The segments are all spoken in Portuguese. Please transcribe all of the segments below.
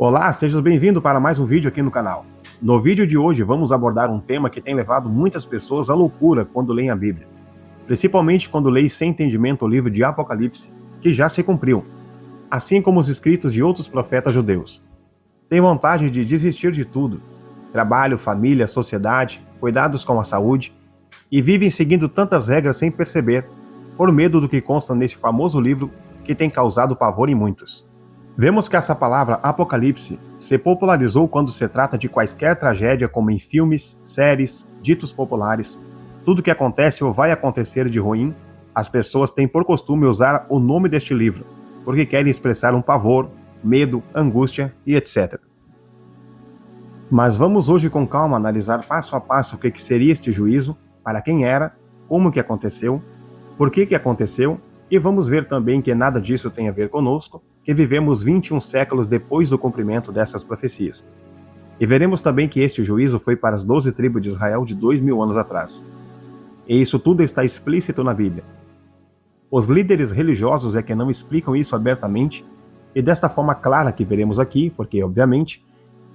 Olá, seja bem-vindo para mais um vídeo aqui no canal. No vídeo de hoje vamos abordar um tema que tem levado muitas pessoas à loucura quando leem a Bíblia, principalmente quando leem sem entendimento o livro de Apocalipse, que já se cumpriu, assim como os escritos de outros profetas judeus. Tem vontade de desistir de tudo, trabalho, família, sociedade, cuidados com a saúde, e vivem seguindo tantas regras sem perceber, por medo do que consta neste famoso livro que tem causado pavor em muitos. Vemos que essa palavra Apocalipse se popularizou quando se trata de quaisquer tragédia, como em filmes, séries, ditos populares. Tudo que acontece ou vai acontecer de ruim, as pessoas têm por costume usar o nome deste livro, porque querem expressar um pavor, medo, angústia e etc. Mas vamos hoje com calma analisar passo a passo o que seria este juízo, para quem era, como que aconteceu, por que aconteceu, e vamos ver também que nada disso tem a ver conosco, que vivemos 21 séculos depois do cumprimento dessas profecias. E veremos também que este juízo foi para as 12 tribos de Israel de 2000 anos atrás. E isso tudo está explícito na Bíblia. Os líderes religiosos é que não explicam isso abertamente, e desta forma clara que veremos aqui, porque, obviamente,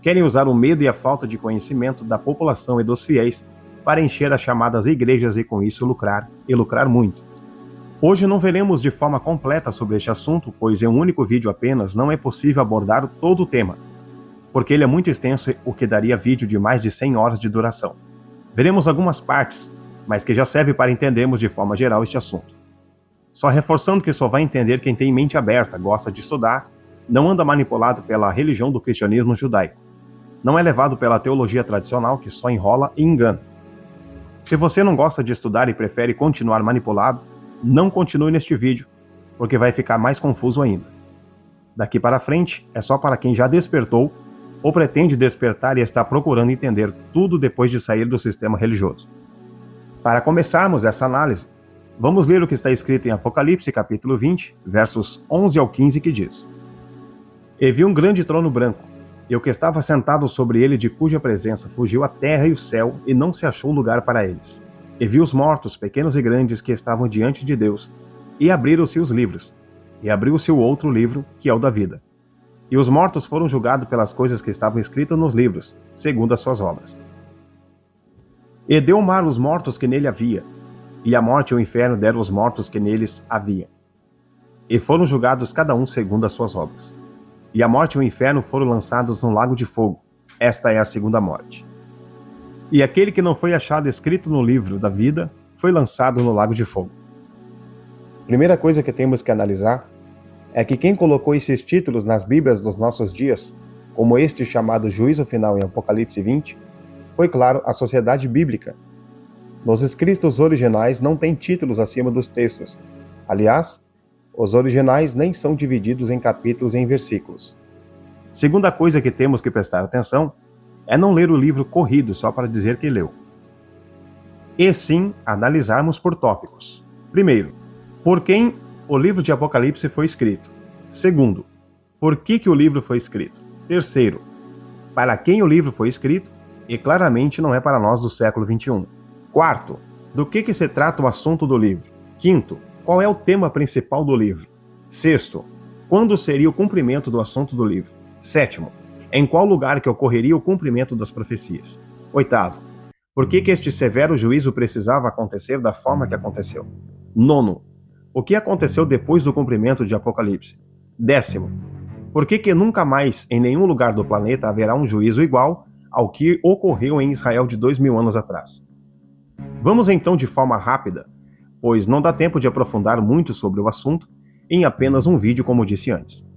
querem usar o medo e a falta de conhecimento da população e dos fiéis para encher as chamadas igrejas e com isso lucrar, e lucrar muito. Hoje não veremos de forma completa sobre este assunto, pois em um único vídeo apenas não é possível abordar todo o tema, porque ele é muito extenso, o que daria vídeo de mais de 100 horas de duração. Veremos algumas partes, mas que já serve para entendermos de forma geral este assunto. Só reforçando que só vai entender quem tem mente aberta, gosta de estudar, não anda manipulado pela religião do cristianismo judaico, não é levado pela teologia tradicional que só enrola e engana. Se você não gosta de estudar e prefere continuar manipulado, não continue neste vídeo, porque vai ficar mais confuso ainda. Daqui para frente, é só para quem já despertou, ou pretende despertar e está procurando entender tudo depois de sair do sistema religioso. Para começarmos essa análise, vamos ler o que está escrito em Apocalipse capítulo 20, versos 11 ao 15, que diz: E vi um grande trono branco, e o que estava sentado sobre ele, de cuja presença fugiu a terra e o céu, e não se achou lugar para eles. E vi os mortos, pequenos e grandes, que estavam diante de Deus, e abriram-se os livros, e abriu-se o outro livro, que é o da vida. E os mortos foram julgados pelas coisas que estavam escritas nos livros, segundo as suas obras. E deu o mar os mortos que nele havia, e a morte e o inferno deram os mortos que neles havia. E foram julgados cada um segundo as suas obras. E a morte e o inferno foram lançados no lago de fogo. Esta é a segunda morte. E aquele que não foi achado escrito no livro da vida foi lançado no lago de fogo. Primeira coisa que temos que analisar é que quem colocou esses títulos nas Bíblias dos nossos dias, como este chamado Juízo Final em Apocalipse 20, foi, claro, a sociedade bíblica. Nos escritos originais não tem títulos acima dos textos. Aliás, os originais nem são divididos em capítulos e em versículos. Segunda coisa que temos que prestar atenção é não ler o livro corrido só para dizer que leu. E sim, analisarmos por tópicos. Primeiro, por quem o livro de Apocalipse foi escrito. Segundo, por que o livro foi escrito. Terceiro, para quem o livro foi escrito, e claramente não é para nós do século XXI. Quarto, do que se trata o assunto do livro. Quinto, qual é o tema principal do livro. Sexto, quando seria o cumprimento do assunto do livro. Sétimo, em qual lugar que ocorreria o cumprimento das profecias. Oitavo, por que este severo juízo precisava acontecer da forma que aconteceu. Nono, o que aconteceu depois do cumprimento de Apocalipse. Décimo, por que nunca mais em nenhum lugar do planeta haverá um juízo igual ao que ocorreu em Israel de 2000 anos atrás. Vamos então de forma rápida, pois não dá tempo de aprofundar muito sobre o assunto em apenas um vídeo, como disse antes.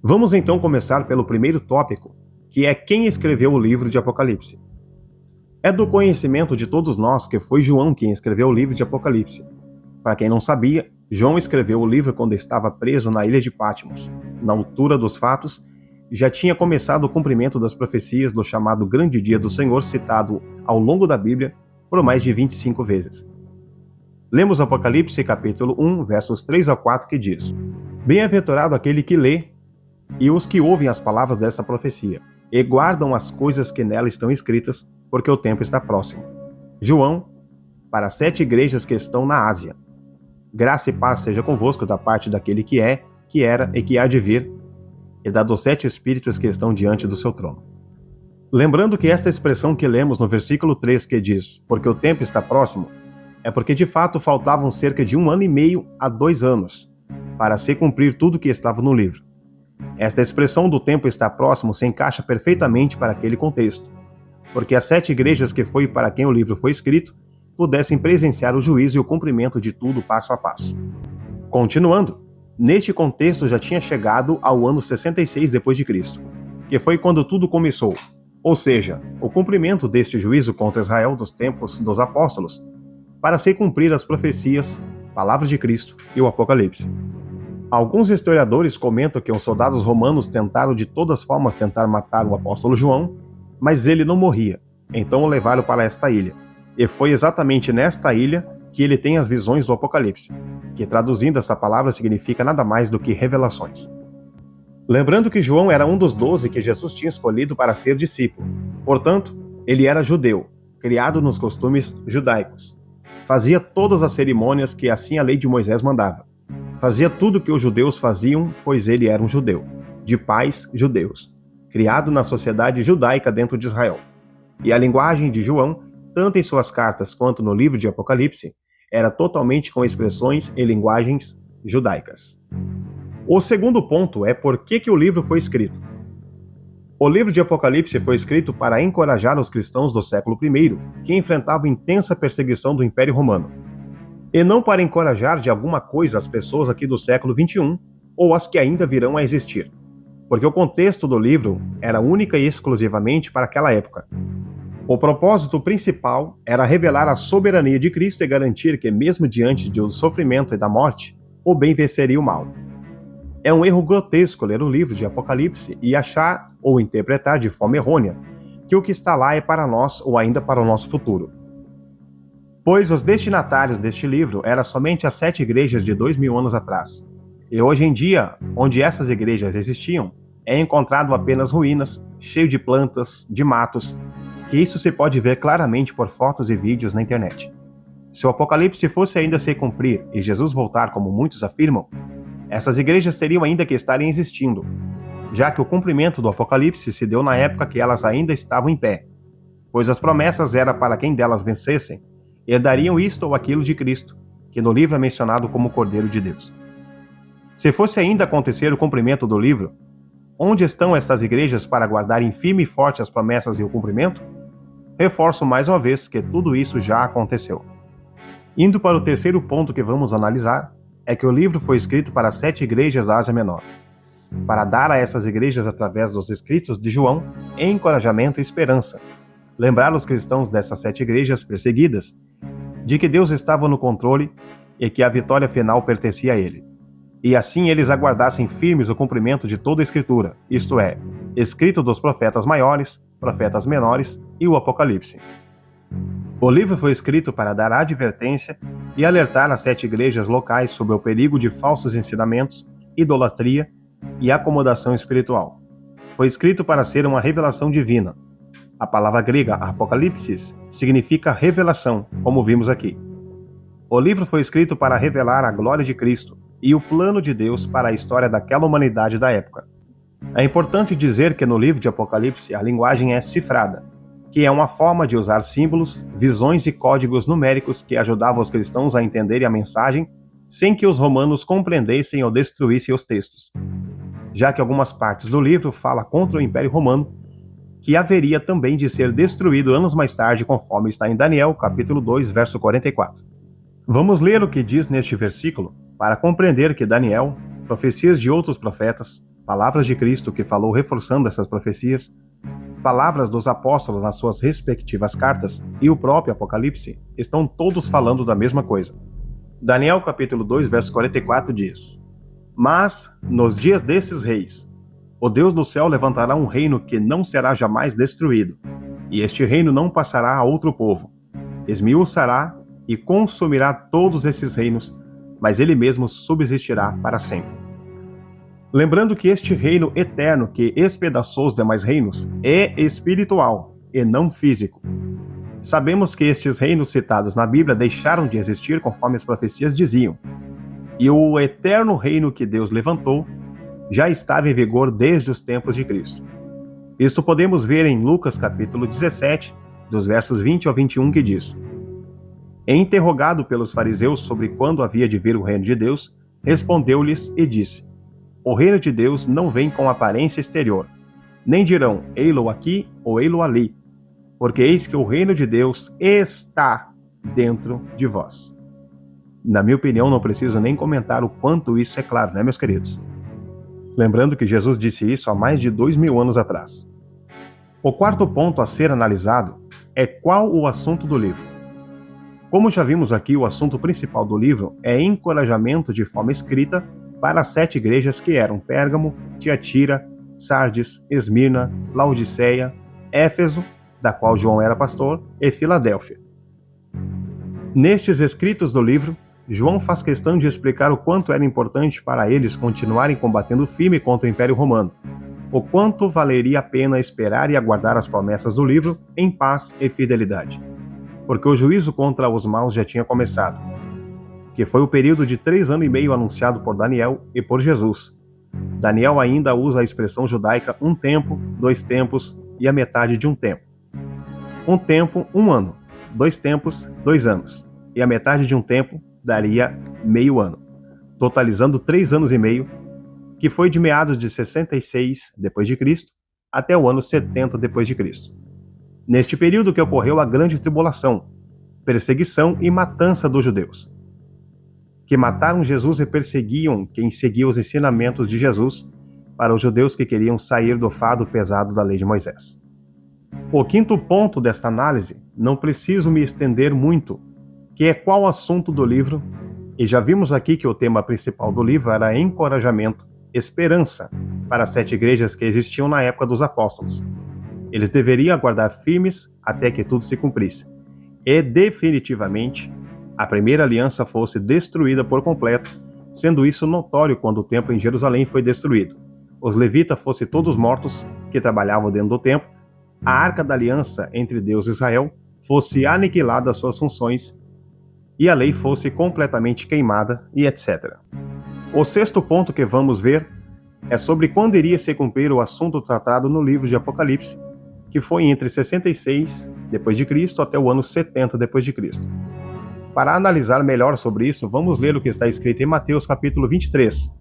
Vamos então começar pelo primeiro tópico, que é quem escreveu o livro de Apocalipse. É do conhecimento de todos nós que foi João quem escreveu o livro de Apocalipse. Para quem não sabia, João escreveu o livro quando estava preso na ilha de Patmos. Na altura dos fatos, já tinha começado o cumprimento das profecias do chamado Grande Dia do Senhor, citado ao longo da Bíblia por mais de 25 vezes. Lemos Apocalipse capítulo 1, versos 3 a 4, que diz: Bem-aventurado aquele que lê, e os que ouvem as palavras dessa profecia, e guardam as coisas que nela estão escritas, porque o tempo está próximo. João, para as 7 igrejas que estão na Ásia. Graça e paz seja convosco da parte daquele que é, que era e que há de vir, e da dos 7 espíritos que estão diante do seu trono. Lembrando que esta expressão que lemos no versículo 3 que diz, porque o tempo está próximo, é porque de fato faltavam cerca de 1 ano e meio a 2 anos para se cumprir tudo que estava no livro. Esta expressão do tempo está próximo se encaixa perfeitamente para aquele contexto, porque as 7 igrejas que foi para quem o livro foi escrito pudessem presenciar o juízo e o cumprimento de tudo passo a passo. Continuando, neste contexto já tinha chegado ao ano 66 d.C., que foi quando tudo começou, ou seja, o cumprimento deste juízo contra Israel dos tempos dos apóstolos, para se cumprir as profecias, palavras de Cristo e o Apocalipse. Alguns historiadores comentam que os soldados romanos tentaram de todas formas matar o apóstolo João, mas ele não morria, então o levaram para esta ilha. E foi exatamente nesta ilha que ele tem as visões do Apocalipse, que traduzindo essa palavra significa nada mais do que revelações. Lembrando que João era um dos 12 que Jesus tinha escolhido para ser discípulo. Portanto, ele era judeu, criado nos costumes judaicos. Fazia todas as cerimônias que assim a lei de Moisés mandava. Fazia tudo o que os judeus faziam, pois ele era um judeu, de pais judeus, criado na sociedade judaica dentro de Israel. E a linguagem de João, tanto em suas cartas quanto no livro de Apocalipse, era totalmente com expressões e linguagens judaicas. O segundo ponto é por que o livro foi escrito. O livro de Apocalipse foi escrito para encorajar os cristãos do século I, que enfrentavam intensa perseguição do Império Romano, e não para encorajar de alguma coisa as pessoas aqui do século XXI ou as que ainda virão a existir, porque o contexto do livro era única e exclusivamente para aquela época. O propósito principal era revelar a soberania de Cristo e garantir que, mesmo diante do sofrimento e da morte, o bem venceria o mal. É um erro grotesco ler o livro de Apocalipse e achar ou interpretar de forma errônea que o que está lá é para nós ou ainda para o nosso futuro. Pois os destinatários deste livro eram somente as 7 igrejas de 2000 anos atrás. E hoje em dia, onde essas igrejas existiam, é encontrado apenas ruínas, cheio de plantas, de matos, que isso se pode ver claramente por fotos e vídeos na internet. Se o Apocalipse fosse ainda se cumprir e Jesus voltar como muitos afirmam, essas igrejas teriam ainda que estarem existindo, já que o cumprimento do Apocalipse se deu na época que elas ainda estavam em pé, pois as promessas eram para quem delas vencessem, herdariam isto ou aquilo de Cristo, que no livro é mencionado como Cordeiro de Deus. Se fosse ainda acontecer o cumprimento do livro, onde estão estas igrejas para guardarem firme e forte as promessas e o cumprimento? Reforço mais uma vez que tudo isso já aconteceu. Indo para o terceiro ponto que vamos analisar, é que o livro foi escrito para as 7 igrejas da Ásia Menor, para dar a essas igrejas, através dos escritos de João, encorajamento e esperança, lembrar os cristãos dessas 7 igrejas perseguidas, de que Deus estava no controle e que a vitória final pertencia a Ele. E assim eles aguardassem firmes o cumprimento de toda a Escritura, isto é, escrito dos profetas maiores, profetas menores e o Apocalipse. O livro foi escrito para dar advertência e alertar as 7 igrejas locais sobre o perigo de falsos ensinamentos, idolatria e acomodação espiritual. Foi escrito para ser uma revelação divina. A palavra grega apocalipsis significa revelação, como vimos aqui. O livro foi escrito para revelar a glória de Cristo e o plano de Deus para a história daquela humanidade da época. É importante dizer que no livro de Apocalipse a linguagem é cifrada, que é uma forma de usar símbolos, visões e códigos numéricos que ajudavam os cristãos a entenderem a mensagem sem que os romanos compreendessem ou destruíssem os textos, já que algumas partes do livro falam contra o Império Romano, que haveria também de ser destruído anos mais tarde, conforme está em Daniel, capítulo 2, verso 44. Vamos ler o que diz neste versículo para compreender que Daniel, profecias de outros profetas, palavras de Cristo que falou reforçando essas profecias, palavras dos apóstolos nas suas respectivas cartas e o próprio Apocalipse estão todos falando da mesma coisa. Daniel capítulo 2, verso 44 diz: Mas, nos dias desses reis, o Deus do céu levantará um reino que não será jamais destruído, e este reino não passará a outro povo. Esmiuçará e consumirá todos esses reinos, mas ele mesmo subsistirá para sempre. Lembrando que este reino eterno que espedaçou os demais reinos é espiritual e não físico. Sabemos que estes reinos citados na Bíblia deixaram de existir conforme as profecias diziam, e o eterno reino que Deus levantou já estava em vigor desde os tempos de Cristo. Isto podemos ver em Lucas capítulo 17, dos versos 20 ao 21, que diz: E interrogado pelos fariseus sobre quando havia de vir o reino de Deus, respondeu-lhes e disse: O reino de Deus não vem com aparência exterior, nem dirão, ei-lo aqui ou ei-lo ali, porque eis que o reino de Deus está dentro de vós. Na minha opinião, não preciso nem comentar o quanto isso é claro, né, meus queridos? Lembrando que Jesus disse isso há mais de 2000 anos atrás. O quarto ponto a ser analisado é qual o assunto do livro. Como já vimos aqui, o assunto principal do livro é encorajamento de forma escrita para as 7 igrejas que eram Pérgamo, Tiatira, Sardes, Esmirna, Laodiceia, Éfeso, da qual João era pastor, e Filadélfia. Nestes escritos do livro, João faz questão de explicar o quanto era importante para eles continuarem combatendo firme contra o Império Romano, o quanto valeria a pena esperar e aguardar as promessas do livro em paz e fidelidade, porque o juízo contra os maus já tinha começado, que foi o período de 3 anos e meio anunciado por Daniel e por Jesus. Daniel ainda usa a expressão judaica 1 tempo, 2 tempos e a metade de 1 tempo. 1 tempo, 1 ano, 2 tempos, 2 anos, e a metade de 1 tempo daria meio ano, totalizando 3 anos e meio, que foi de meados de 66 d.C. até o ano 70 d.C. Neste período que ocorreu a grande tribulação, perseguição e matança dos judeus, que mataram Jesus e perseguiam quem seguia os ensinamentos de Jesus para os judeus que queriam sair do fardo pesado da lei de Moisés. O quinto ponto desta análise, não preciso me estender muito, que é qual o assunto do livro, e já vimos aqui que o tema principal do livro era encorajamento, esperança, para as 7 igrejas que existiam na época dos apóstolos. Eles deveriam aguardar firmes até que tudo se cumprisse, e definitivamente a primeira aliança fosse destruída por completo, sendo isso notório quando o templo em Jerusalém foi destruído. Os levitas fossem todos mortos que trabalhavam dentro do templo, a arca da aliança entre Deus e Israel fosse aniquilada as suas funções e a lei fosse completamente queimada e etc. O sexto ponto que vamos ver é sobre quando iria se cumprir o assunto tratado no livro de Apocalipse, que foi entre 66 d.C. até o ano 70 d.C. Para analisar melhor sobre isso, vamos ler o que está escrito em Mateus capítulo 23,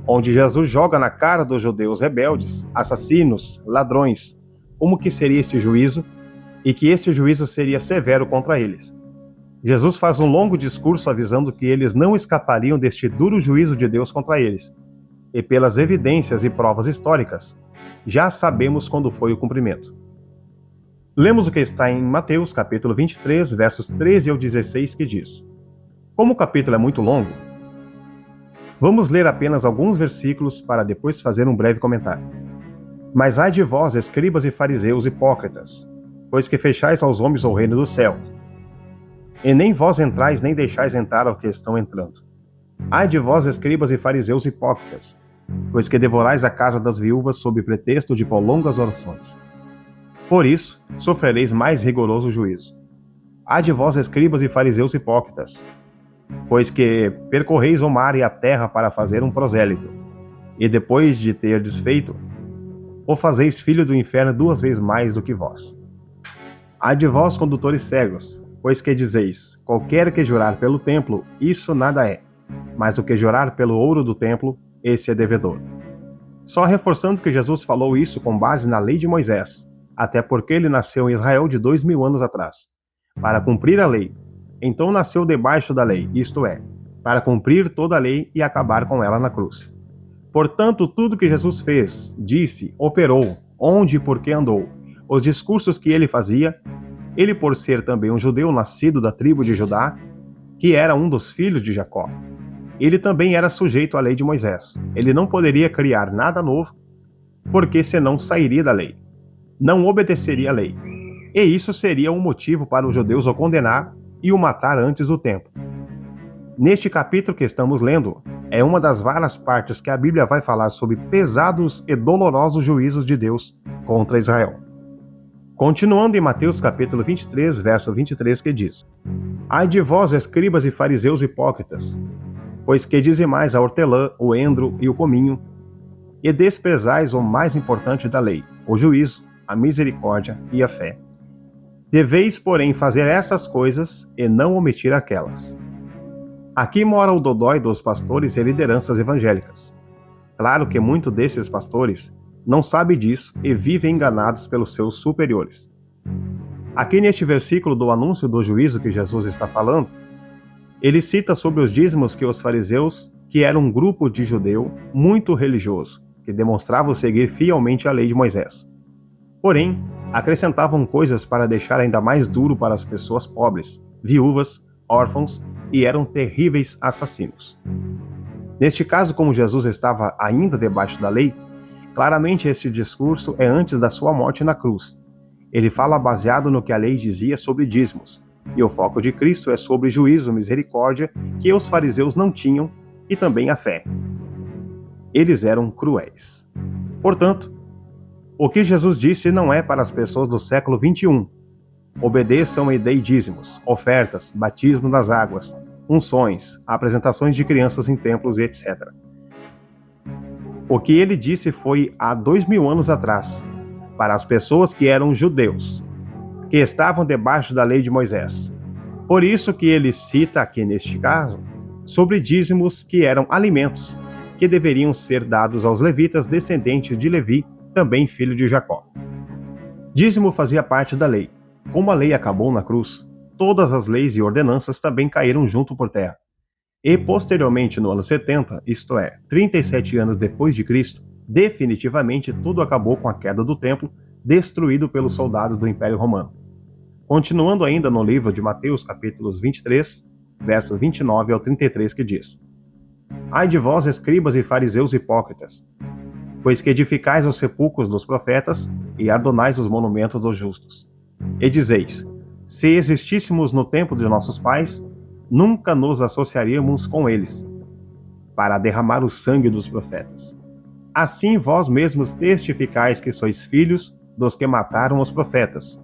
onde Jesus joga na cara dos judeus rebeldes, assassinos, ladrões, como que seria este juízo e que este juízo seria severo contra eles. Jesus faz um longo discurso avisando que eles não escapariam deste duro juízo de Deus contra eles. E pelas evidências e provas históricas, já sabemos quando foi o cumprimento. Lemos o que está em Mateus capítulo 23, versos 13 ao 16, que diz: Como o capítulo é muito longo, vamos ler apenas alguns versículos para depois fazer um breve comentário. Mas ai de vós, escribas e fariseus hipócritas, pois que fechais aos homens o reino do céu. E nem vós entrais, nem deixais entrar ao que estão entrando. Ai de vós, escribas e fariseus hipócritas, pois que devorais a casa das viúvas sob pretexto de longas orações. Por isso, sofrereis mais rigoroso juízo. Ai de vós, escribas e fariseus hipócritas, pois que percorreis o mar e a terra para fazer um prosélito, e depois de ter desfeito, o fazeis filho do inferno 2 vezes mais do que vós. Ai de vós, condutores cegos, pois que dizeis, qualquer que jurar pelo templo, isso nada é, mas o que jurar pelo ouro do templo, esse é devedor. Só reforçando que Jesus falou isso com base na lei de Moisés, até porque ele nasceu em Israel de 2000 anos atrás, para cumprir a lei. Então nasceu debaixo da lei, isto é, para cumprir toda a lei e acabar com ela na cruz. Portanto, tudo que Jesus fez, disse, operou, onde e por que andou, os discursos que ele fazia, ele por ser também um judeu nascido da tribo de Judá, que era um dos filhos de Jacó, ele também era sujeito à lei de Moisés. Ele não poderia criar nada novo, porque senão sairia da lei. Não obedeceria à lei. E isso seria um motivo para os judeus o condenar e o matar antes do tempo. Neste capítulo que estamos lendo, é uma das várias partes que a Bíblia vai falar sobre pesados e dolorosos juízos de Deus contra Israel. Continuando em Mateus capítulo 23, verso 23, que diz: Ai de vós, escribas e fariseus hipócritas, pois que dizimais a hortelã, o endro e o cominho, e desprezais o mais importante da lei, o juízo, a misericórdia e a fé. Deveis, porém, fazer essas coisas e não omitir aquelas. Aqui mora o dodói dos pastores e lideranças evangélicas. Claro que muitos desses pastores não sabem disso e vivem enganados pelos seus superiores. Aqui neste versículo do anúncio do juízo que Jesus está falando, ele cita sobre os dízimos que os fariseus, que eram um grupo de judeu muito religioso, que demonstravam seguir fielmente a lei de Moisés. Porém, acrescentavam coisas para deixar ainda mais duro para as pessoas pobres, viúvas, órfãos e eram terríveis assassinos. Neste caso, como Jesus estava ainda debaixo da lei, claramente este discurso é antes da sua morte na cruz. Ele fala baseado no que a lei dizia sobre dízimos, e o foco de Cristo é sobre juízo, misericórdia, que os fariseus não tinham, e também a fé. Eles eram cruéis. Portanto, o que Jesus disse não é para as pessoas do século 21. Obedeçam e dei dízimos, ofertas, batismo nas águas, unções, apresentações de crianças em templos e etc. O que ele disse foi há 2000 anos atrás, para as pessoas que eram judeus, que estavam debaixo da lei de Moisés. Por isso que ele cita aqui neste caso, sobre dízimos que eram alimentos, que deveriam ser dados aos levitas descendentes de Levi, também filho de Jacó. Dízimo fazia parte da lei. Como a lei acabou na cruz, todas as leis e ordenanças também caíram junto por terra. E posteriormente, no ano 70, isto é, 37 anos depois de Cristo, definitivamente tudo acabou com a queda do templo, destruído pelos soldados do Império Romano. Continuando ainda no livro de Mateus, capítulos 23, verso 29 ao 33, que diz: Ai de vós, escribas e fariseus hipócritas, pois que edificais os sepulcros dos profetas e adornais os monumentos dos justos. E dizeis: se existíssemos no tempo de nossos pais, nunca nos associaríamos com eles, para derramar o sangue dos profetas. Assim vós mesmos testificais que sois filhos dos que mataram os profetas.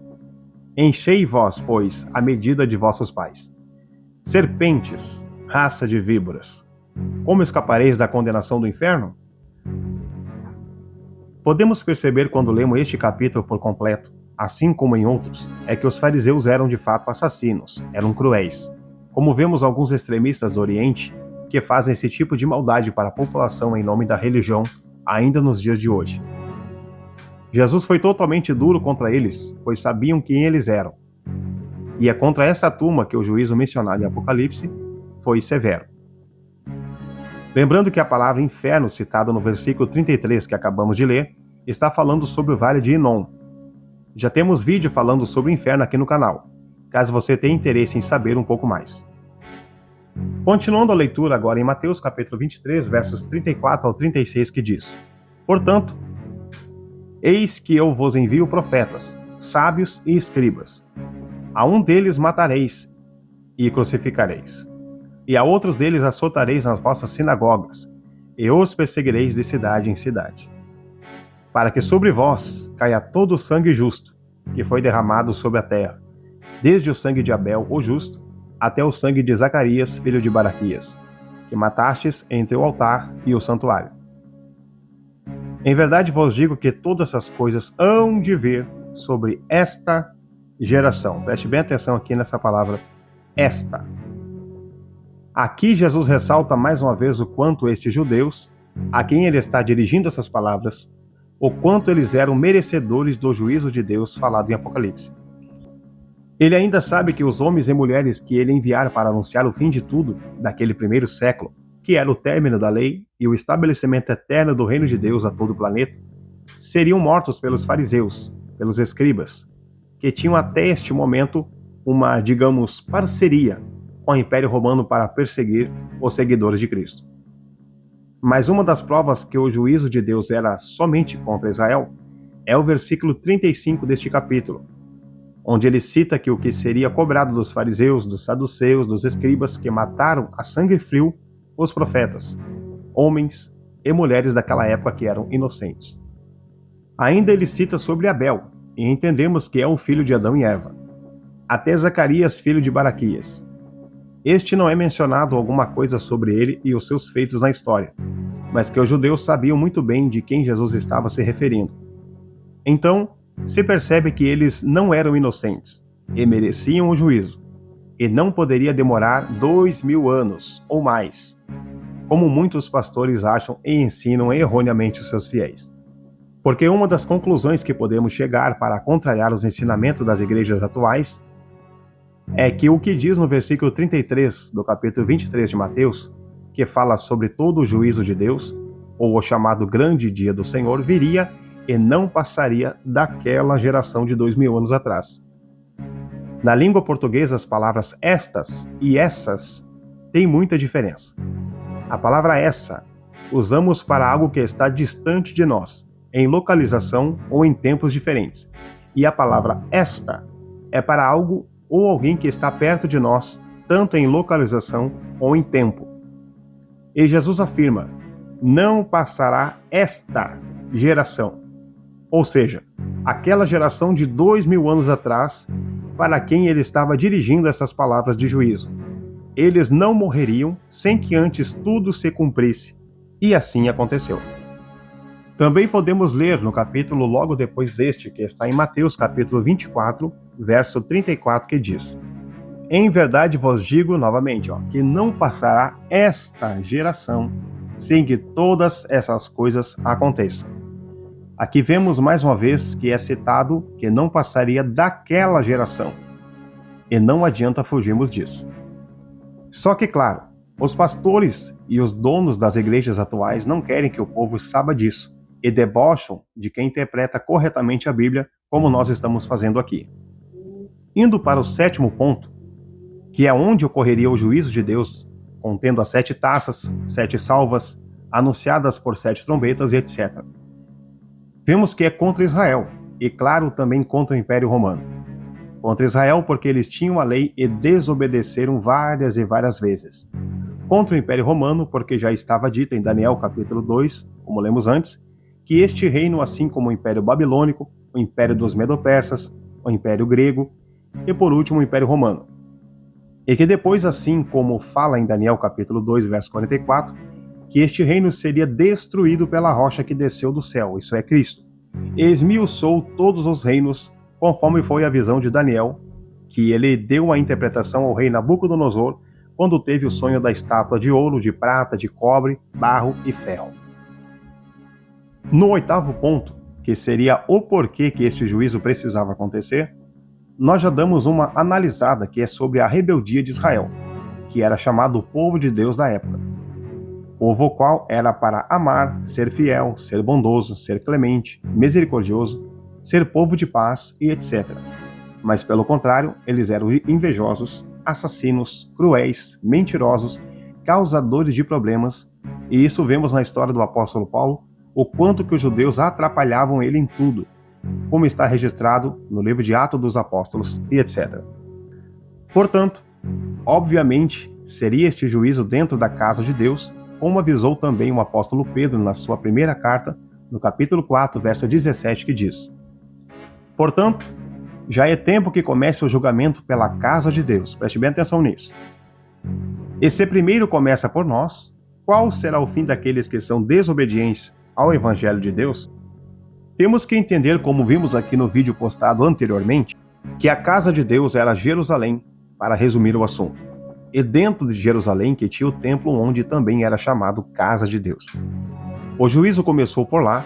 Enchei vós, pois, a medida de vossos pais. Serpentes, raça de víboras, como escapareis da condenação do inferno? Podemos perceber quando lemos este capítulo por completo, assim como em outros, é que os fariseus eram de fato assassinos, eram cruéis. Como vemos alguns extremistas do Oriente que fazem esse tipo de maldade para a população em nome da religião, ainda nos dias de hoje. Jesus foi totalmente duro contra eles, pois sabiam quem eles eram. E é contra essa turma que o juízo mencionado em Apocalipse foi severo. Lembrando que a palavra inferno citada no versículo 33 que acabamos de ler, está falando sobre o Vale de Inom. Já temos vídeo falando sobre o inferno aqui no canal, caso você tenha interesse em saber um pouco mais. Continuando a leitura agora em Mateus capítulo 23, versos 34 ao 36, que diz: Portanto, eis que eu vos envio profetas, sábios e escribas. A um deles matareis e crucificareis, e a outros deles açoitareis nas vossas sinagogas, e os perseguireis de cidade em cidade. Para que sobre vós caia todo o sangue justo, que foi derramado sobre a terra, desde o sangue de Abel, o justo, até o sangue de Zacarias, filho de Baraquias, que matastes entre o altar e o santuário. Em verdade vos digo que todas essas coisas hão de vir sobre esta geração. Preste bem atenção aqui nessa palavra, esta. Aqui Jesus ressalta mais uma vez o quanto estes judeus, a quem ele está dirigindo essas palavras, o quanto eles eram merecedores do juízo de Deus falado em Apocalipse. Ele ainda sabe que os homens e mulheres que ele enviar para anunciar o fim de tudo, daquele primeiro século, que era o término da lei e o estabelecimento eterno do reino de Deus a todo o planeta, seriam mortos pelos fariseus, pelos escribas, que tinham até este momento uma, digamos, parceria com o Império Romano para perseguir os seguidores de Cristo. Mas uma das provas que o juízo de Deus era somente contra Israel é o versículo 35 deste capítulo, onde ele cita que o que seria cobrado dos fariseus, dos saduceus, dos escribas que mataram a sangue frio os profetas, homens e mulheres daquela época que eram inocentes. Ainda ele cita sobre Abel, e entendemos que é um filho de Adão e Eva. Até Zacarias, filho de Baraquias. Este não é mencionado alguma coisa sobre ele e os seus feitos na história. mas que os judeus sabiam muito bem de quem Jesus estava se referindo. Então, se percebe que eles não eram inocentes e mereciam o juízo, e não poderia demorar 2000 anos ou mais, como muitos pastores acham e ensinam erroneamente os seus fiéis. Porque uma das conclusões que podemos chegar para contrariar os ensinamentos das igrejas atuais é que o que diz no versículo 33 do capítulo 23 de Mateus, que fala sobre todo o juízo de Deus, ou o chamado grande dia do Senhor, viria e não passaria daquela geração de 2000 anos atrás. Na língua portuguesa, as palavras estas e essas têm muita diferença. A palavra essa usamos para algo que está distante de nós, em localização ou em tempos diferentes. E a palavra esta é para algo ou alguém que está perto de nós, tanto em localização ou em tempo. E Jesus afirma: não passará esta geração. Ou seja, aquela geração de 2000 anos atrás, para quem ele estava dirigindo essas palavras de juízo. Eles não morreriam sem que antes tudo se cumprisse. E assim aconteceu. Também podemos ler no capítulo logo depois deste, que está em Mateus capítulo 24, verso 34, que diz: em verdade vos digo novamente, que não passará esta geração sem que todas essas coisas aconteçam. Aqui vemos mais uma vez que é citado que não passaria daquela geração. E não adianta fugirmos disso. Só que, claro, os pastores e os donos das igrejas atuais não querem que o povo saiba disso e debocham de quem interpreta corretamente a Bíblia, como nós estamos fazendo aqui. Indo para o 7º ponto, que é onde ocorreria o juízo de Deus, contendo as 7 taças, 7 salvas, anunciadas por 7 trombetas e etc. Vemos que é contra Israel, e claro, também contra o Império Romano. Contra Israel porque eles tinham a lei e desobedeceram várias e várias vezes. Contra o Império Romano porque já estava dito em Daniel capítulo 2, como lemos antes, que este reino, assim como o Império Babilônico, o Império dos Medo-Persas, o Império Grego e por último o Império Romano. E que depois, assim como fala em Daniel capítulo 2, verso 44, que este reino seria destruído pela rocha que desceu do céu, isso é Cristo, e esmiuçou todos os reinos, conforme foi a visão de Daniel, que ele deu a interpretação ao rei Nabucodonosor, quando teve o sonho da estátua de ouro, de prata, de cobre, barro e ferro. No 8º ponto, que seria o porquê que este juízo precisava acontecer, nós já damos uma analisada que é sobre a rebeldia de Israel, que era chamado o povo de Deus da época. Povo o qual era para amar, ser fiel, ser bondoso, ser clemente, misericordioso, ser povo de paz e etc. Mas pelo contrário, eles eram invejosos, assassinos, cruéis, mentirosos, causadores de problemas, e isso vemos na história do apóstolo Paulo, o quanto que os judeus atrapalhavam ele em tudo, como está registrado no livro de Atos dos Apóstolos e etc. Portanto, obviamente, seria este juízo dentro da casa de Deus, como avisou também o apóstolo Pedro na sua primeira carta, no capítulo 4, verso 17, que diz: portanto, já é tempo que comece o julgamento pela casa de Deus. Preste bem atenção nisso. E se primeiro começa por nós, qual será o fim daqueles que são desobedientes ao Evangelho de Deus? Temos que entender, como vimos aqui no vídeo postado anteriormente, que a casa de Deus era Jerusalém, para resumir o assunto. E dentro de Jerusalém que tinha o templo, onde também era chamado Casa de Deus. O juízo começou por lá,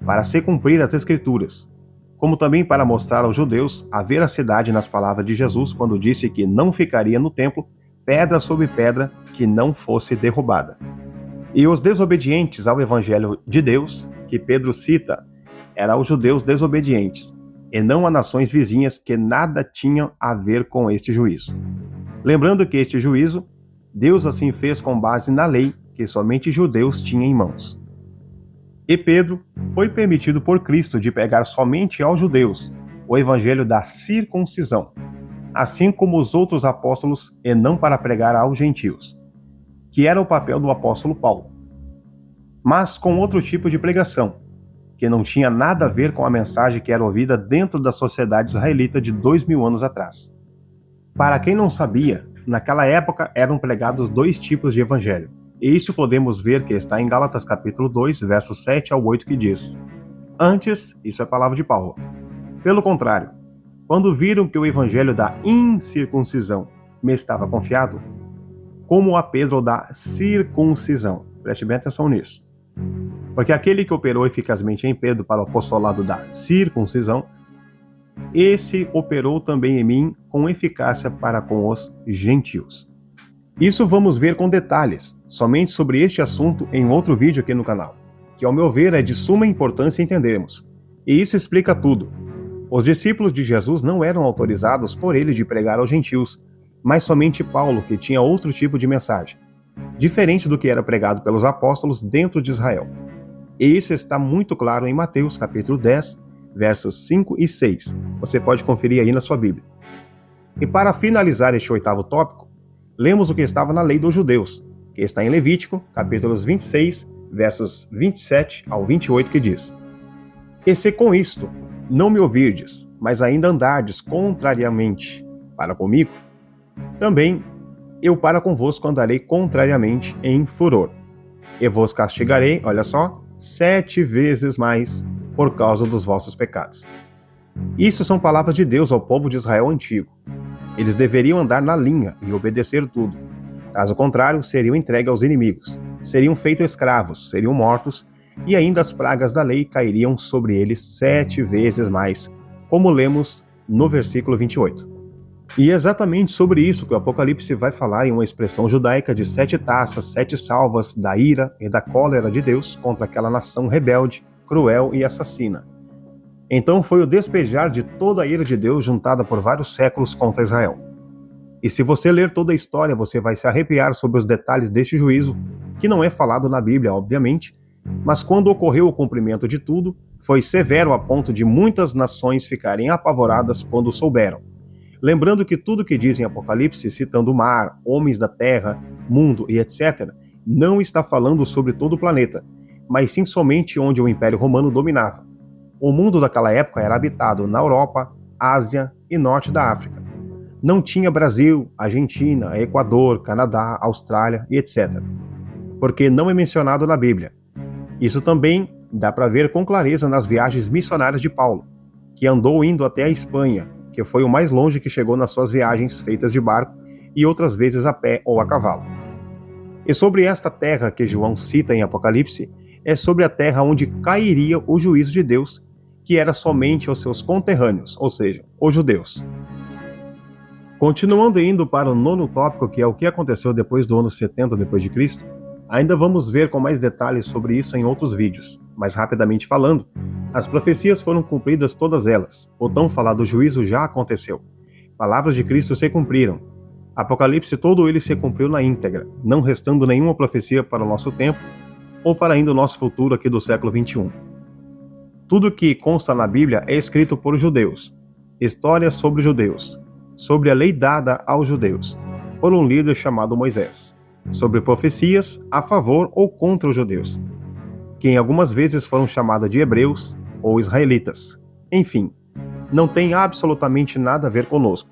para se cumprir as Escrituras, como também para mostrar aos judeus a veracidade nas palavras de Jesus, quando disse que não ficaria no templo pedra sobre pedra que não fosse derrubada. E os desobedientes ao Evangelho de Deus, que Pedro cita, eram os judeus desobedientes, e não as nações vizinhas que nada tinham a ver com este juízo. Lembrando que este juízo, Deus assim fez com base na lei que somente judeus tinham em mãos. E Pedro foi permitido por Cristo de pregar somente aos judeus o evangelho da circuncisão, assim como os outros apóstolos, e não para pregar aos gentios, que era o papel do apóstolo Paulo, mas com outro tipo de pregação, que não tinha nada a ver com a mensagem que era ouvida dentro da sociedade israelita de 2000 anos atrás. Para quem não sabia, naquela época eram pregados 2 tipos de evangelho. E isso podemos ver que está em Gálatas capítulo 2, versos 7 ao 8, que diz: Antes, isso é palavra de Paulo. Pelo contrário, quando viram que o evangelho da incircuncisão me estava confiado, como a Pedro da circuncisão. Preste bem atenção nisso. Porque aquele que operou eficazmente em Pedro para o apostolado da circuncisão, esse operou também em mim com eficácia para com os gentios. Isso vamos ver com detalhes, somente sobre este assunto em outro vídeo aqui no canal, que ao meu ver é de suma importância entendermos. E isso explica tudo. Os discípulos de Jesus não eram autorizados por ele de pregar aos gentios, mas somente Paulo, que tinha outro tipo de mensagem, diferente do que era pregado pelos apóstolos dentro de Israel. E isso está muito claro em Mateus capítulo 10, versos 5 e 6. Você pode conferir aí na sua Bíblia. E para finalizar este oitavo tópico, lemos o que estava na lei dos judeus, que está em Levítico, capítulos 26, versos 27 ao 28, que diz: E se com isto não me ouvirdes, mas ainda andardes contrariamente para comigo, também eu para convosco andarei contrariamente em furor, e vos castigarei, olha só, 7 vezes mais por causa dos vossos pecados. Isso são palavras de Deus ao povo de Israel antigo. Eles deveriam andar na linha e obedecer tudo. Caso contrário, seriam entregues aos inimigos, seriam feitos escravos, seriam mortos, e ainda as pragas da lei cairiam sobre eles 7 vezes mais, como lemos no versículo 28. E é exatamente sobre isso que o Apocalipse vai falar em uma expressão judaica de 7 taças, 7 salvas da ira e da cólera de Deus contra aquela nação rebelde, cruel e assassina. Então foi o despejar de toda a ira de Deus juntada por vários séculos contra Israel. E se você ler toda a história, você vai se arrepiar sobre os detalhes deste juízo, que não é falado na Bíblia, obviamente, mas quando ocorreu o cumprimento de tudo, foi severo a ponto de muitas nações ficarem apavoradas quando souberam. Lembrando que tudo que diz em Apocalipse, citando o mar, homens da terra, mundo e etc., não está falando sobre todo o planeta, mas sim somente onde o Império Romano dominava. O mundo daquela época era habitado na Europa, Ásia e Norte da África. Não tinha Brasil, Argentina, Equador, Canadá, Austrália e etc. Porque não é mencionado na Bíblia. Isso também dá para ver com clareza nas viagens missionárias de Paulo, que andou indo até a Espanha, que foi o mais longe que chegou nas suas viagens feitas de barco e outras vezes a pé ou a cavalo. E sobre esta terra que João cita em Apocalipse, é sobre a terra onde cairia o juízo de Deus, que era somente aos seus conterrâneos, ou seja, os judeus. Continuando indo para o 9º tópico, que é o que aconteceu depois do ano 70 d.C., ainda vamos ver com mais detalhes sobre isso em outros vídeos, mas rapidamente falando, as profecias foram cumpridas todas elas, o tão falado juízo já aconteceu. Palavras de Cristo se cumpriram. Apocalipse todo ele se cumpriu na íntegra, não restando nenhuma profecia para o nosso tempo, ou para ainda o nosso futuro aqui do século 21. Tudo que consta na Bíblia é escrito por judeus, histórias sobre judeus, sobre a lei dada aos judeus, por um líder chamado Moisés, sobre profecias a favor ou contra os judeus, que em algumas vezes foram chamadas de hebreus ou israelitas. Enfim, não tem absolutamente nada a ver conosco.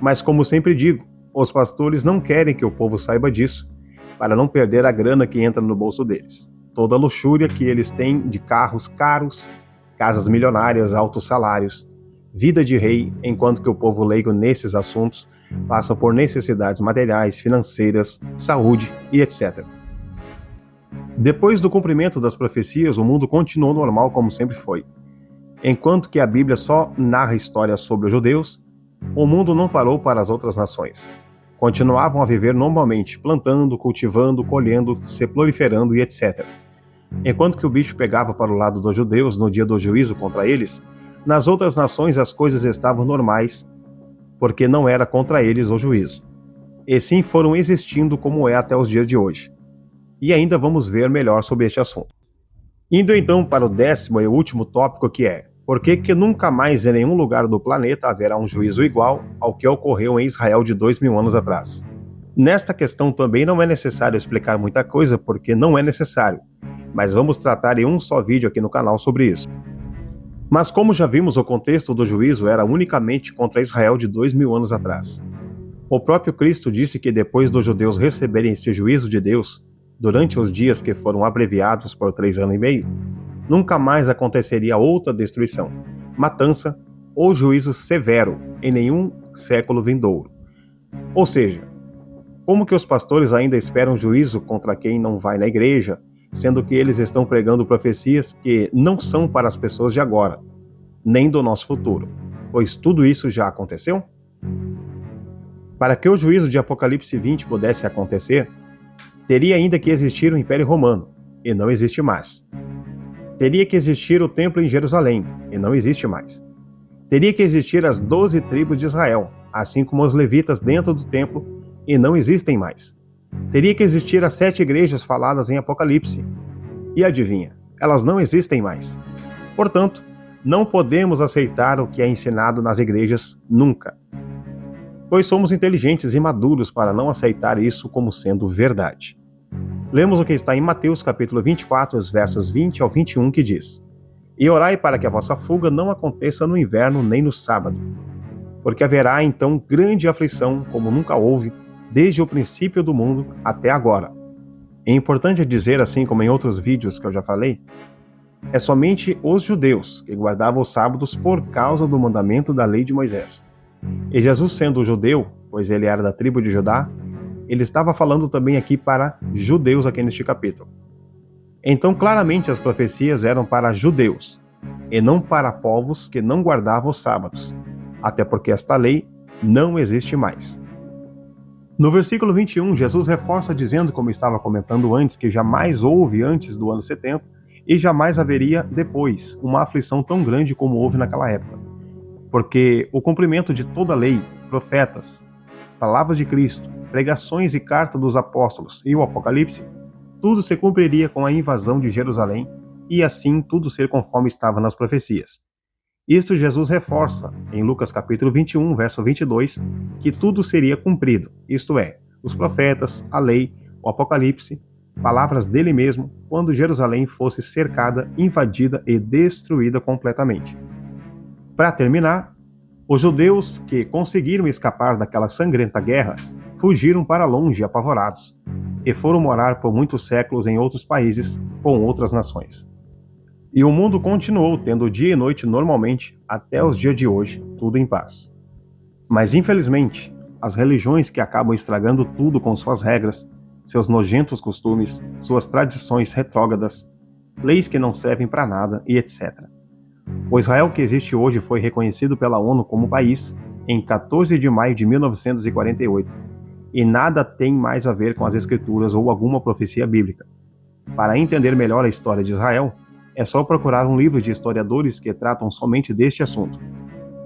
Mas como sempre digo, os pastores não querem que o povo saiba disso, para não perder a grana que entra no bolso deles. Toda a luxúria que eles têm de carros caros, casas milionárias, altos salários, vida de rei, enquanto que o povo leigo nesses assuntos passa por necessidades materiais, financeiras, saúde e etc. Depois do cumprimento das profecias, o mundo continuou normal como sempre foi. Enquanto que a Bíblia só narra histórias sobre os judeus, o mundo não parou para as outras nações. Continuavam a viver normalmente, plantando, cultivando, colhendo, se proliferando e etc. Enquanto que o bicho pegava para o lado dos judeus no dia do juízo contra eles, nas outras nações as coisas estavam normais, porque não era contra eles o juízo. E sim foram existindo como é até os dias de hoje. E ainda vamos ver melhor sobre este assunto. Indo então para o 10º e último tópico, que é: por que nunca mais em nenhum lugar do planeta haverá um juízo igual ao que ocorreu em Israel de 2000 anos atrás? Nesta questão também não é necessário explicar muita coisa, porque não é necessário, mas vamos tratar em um só vídeo aqui no canal sobre isso. Mas como já vimos, o contexto do juízo era unicamente contra Israel de 2000 anos atrás. O próprio Cristo disse que depois dos judeus receberem esse juízo de Deus, durante os dias que foram abreviados por 3 anos e meio, nunca mais aconteceria outra destruição, matança ou juízo severo em nenhum século vindouro. Ou seja, como que os pastores ainda esperam juízo contra quem não vai na igreja, sendo que eles estão pregando profecias que não são para as pessoas de agora, nem do nosso futuro, pois tudo isso já aconteceu? Para que o juízo de Apocalipse 20 pudesse acontecer, teria ainda que existir o Império Romano, e não existe mais. Teria que existir o templo em Jerusalém, e não existe mais. Teria que existir as 12 tribos de Israel, assim como os levitas dentro do templo, e não existem mais. Teria que existir as 7 igrejas faladas em Apocalipse. E adivinha, elas não existem mais. Portanto, não podemos aceitar o que é ensinado nas igrejas nunca, pois somos inteligentes e maduros para não aceitar isso como sendo verdade. Lemos o que está em Mateus capítulo 24, os versos 20 ao 21, que diz: E orai para que a vossa fuga não aconteça no inverno nem no sábado, porque haverá então grande aflição, como nunca houve, desde o princípio do mundo até agora. É importante dizer, assim como em outros vídeos que eu já falei, é somente os judeus que guardavam os sábados por causa do mandamento da lei de Moisés. E Jesus, sendo judeu, pois ele era da tribo de Judá, ele estava falando também aqui para judeus aqui neste capítulo. Então, claramente as profecias eram para judeus, e não para povos que não guardavam os sábados, até porque esta lei não existe mais. No versículo 21, Jesus reforça dizendo, como estava comentando antes, que jamais houve antes do ano 70 e jamais haveria depois uma aflição tão grande como houve naquela época. Porque o cumprimento de toda a lei, profetas, palavras de Cristo, pregações e carta dos apóstolos e o Apocalipse, tudo se cumpriria com a invasão de Jerusalém e assim tudo ser conforme estava nas profecias. Isto Jesus reforça em Lucas capítulo 21, verso 22, que tudo seria cumprido, isto é, os profetas, a lei, o Apocalipse, palavras dele mesmo, quando Jerusalém fosse cercada, invadida e destruída completamente. Para terminar, os judeus que conseguiram escapar daquela sangrenta guerra fugiram para longe apavorados e foram morar por muitos séculos em outros países com outras nações. E o mundo continuou tendo dia e noite normalmente até os dias de hoje, tudo em paz. Mas infelizmente, as religiões que acabam estragando tudo com suas regras, seus nojentos costumes, suas tradições retrógradas, leis que não servem para nada e etc. O Israel que existe hoje foi reconhecido pela ONU como país em 14 de maio de 1948, e nada tem mais a ver com as escrituras ou alguma profecia bíblica. Para entender melhor a história de Israel, é só procurar um livro de historiadores que tratam somente deste assunto,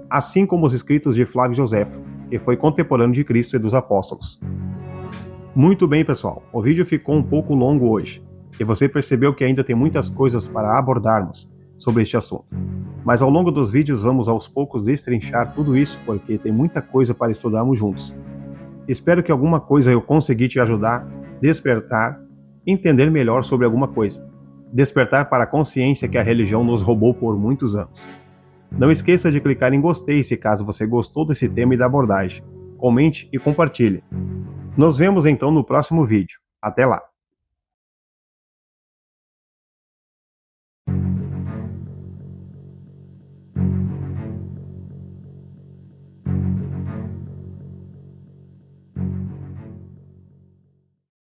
assim como os escritos de Flávio Joséfo, que foi contemporâneo de Cristo e dos apóstolos. Muito bem, pessoal, o vídeo ficou um pouco longo hoje, e você percebeu que ainda tem muitas coisas para abordarmos sobre este assunto. Mas ao longo dos vídeos vamos aos poucos destrinchar tudo isso, porque tem muita coisa para estudarmos juntos. Espero que alguma coisa eu consegui te ajudar, despertar, entender melhor sobre alguma coisa. Despertar para a consciência que a religião nos roubou por muitos anos. Não esqueça de clicar em gostei se caso você gostou desse tema e da abordagem. Comente e compartilhe. Nos vemos então no próximo vídeo. Até lá!